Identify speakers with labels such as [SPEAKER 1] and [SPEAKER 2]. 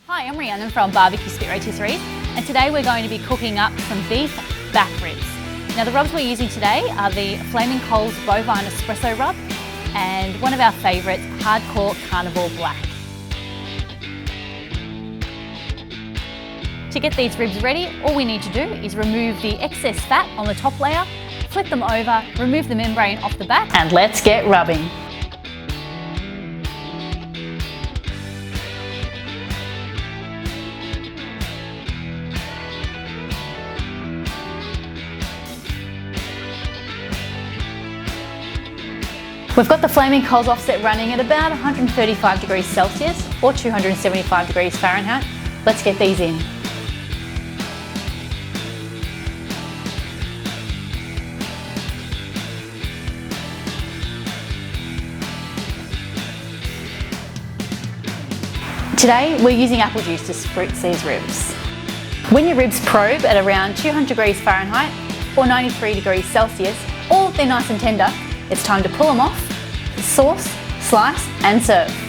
[SPEAKER 1] Hi, I'm Rhiannon from Barbecue Spit Rotisseries, and today we're going to be cooking up some beef back ribs. Now the rubs we're using today are the Flaming Coals Bovine Espresso rub and one of our favourites, Hardcore Carnivore Black. To get these ribs ready, all we need to do is remove the excess fat on the top layer, flip them over, remove the membrane off the back, and let's get rubbing. We've got the Flaming Coals offset running at about 135 degrees Celsius or 275 degrees Fahrenheit. Let's get these in. Today we're using apple juice to spritz these ribs. When your ribs probe at around 200 degrees Fahrenheit or 93 degrees Celsius, or they're nice and tender, it's time to pull them off, sauce, slice and serve.